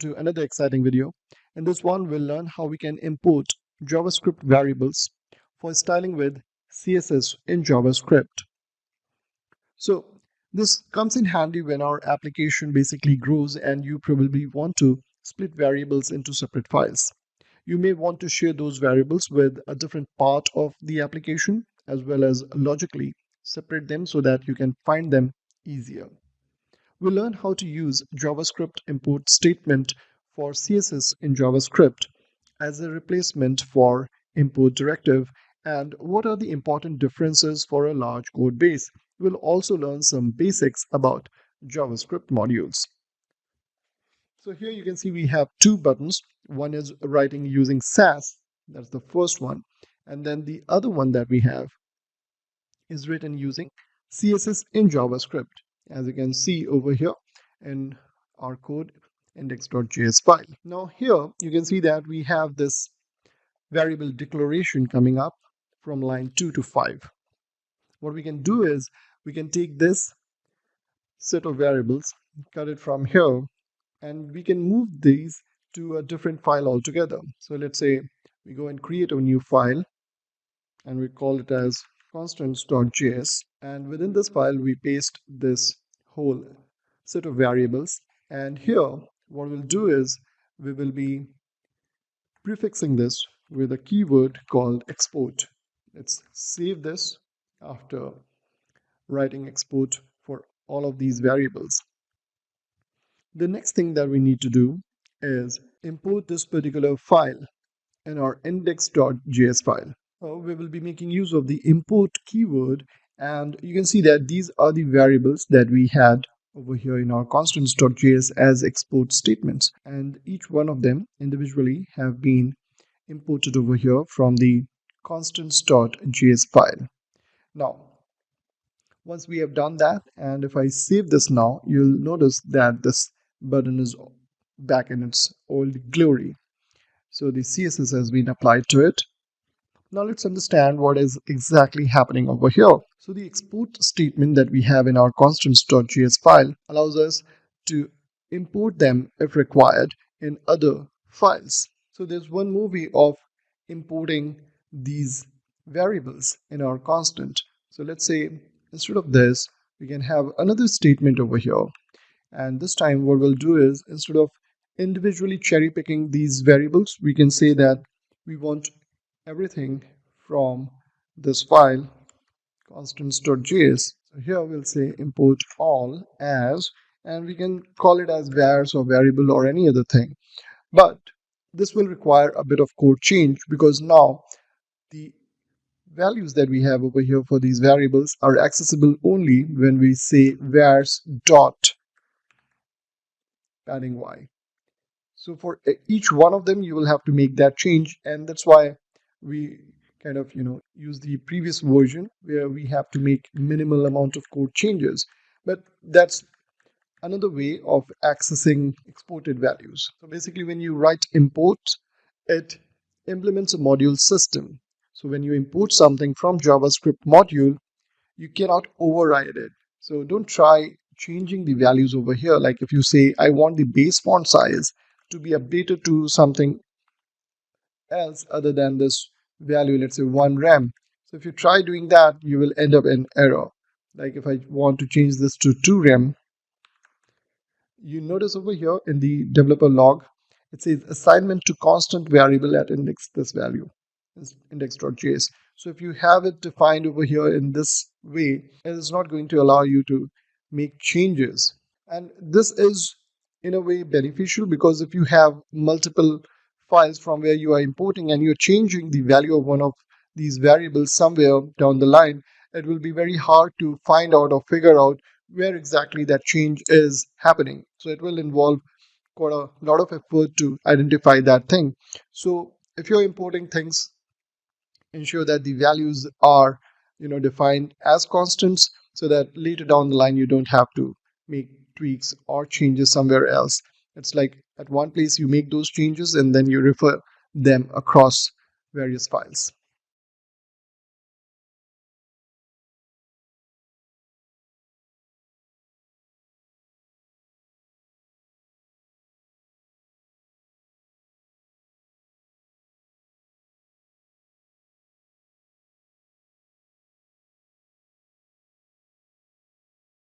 to another exciting video. In this one, we'll learn how we can import JavaScript variables for styling with CSS in JavaScript. So this comes in handy when our application basically grows and you probably want to split variables into separate files. You may want to share those variables with a different part of the application as well as logically separate them so that you can find them easier. We'll learn how to use JavaScript import statement for CSS in JavaScript as a replacement for import directive and what are the important differences for a large code base. We'll also learn some basics about JavaScript modules. So here you can see we have two buttons. One is writing using Sass, that's the first one, and then the other one that we have is written using CSS in JavaScript, as you can see over here in our code index.js file. Now here you can see that we have this variable declaration coming up from line 2 to 5. What we can do is we can take this set of variables, cut it from here, and we can move these to a different file altogether. So let's say we go and create a new file and we call it as constants.js, and within this file we paste this whole set of variables, and here what we'll do is we will be prefixing this with a keyword called export. Let's save this after writing export for all of these variables. The next thing that we need to do is import this particular file in our index.js file. We will be making use of the import keyword, and you can see that these are the variables that we had over here in our constants.js as export statements, and each one of them individually have been imported over here from the constants.js file. Now once we have done that, and if I save this now, you'll notice that this button is back in its old glory. So the CSS has been applied to it. Now let's understand what is exactly happening over here. So the export statement that we have in our constants.js file allows us to import them if required in other files. So there's one more way of importing these variables in our constant. So let's say instead of this, we can have another statement over here. And this time what we'll do is, instead of individually cherry picking these variables, we can say that we want everything from this file constants.js. So here we'll say import all as, and we can call it as vars or variable or any other thing. But this will require a bit of code change because now the values that we have over here for these variables are accessible only when we say vars dot padding y. So for each one of them you will have to make that change, and that's why we kind of use the previous version where we have to make minimal amount of code changes. But that's another way of accessing exported values. So basically when you write import, it implements a module system. So when you import something from JavaScript module, you cannot override it. So don't try changing the values over here. Like if you say I want the base font size to be updated to something else other than this value, let's say 1 rem. So if you try doing that, you will end up in error. Like if I want to change this to 2 rem, you notice over here in the developer log it says assignment to constant variable at index this value, index.js. So if you have it defined over here in this way, it is not going to allow you to make changes. And this is in a way beneficial because if you have multiple files from where you are importing and you're changing the value of one of these variables somewhere down the line, it will be very hard to find out or figure out where exactly that change is happening. So it will involve quite a lot of effort to identify that thing. So if you're importing things, ensure that the values are defined as constants so that later down the line you don't have to make tweaks or changes somewhere else. It's like at one place you make those changes and then you refer them across various files.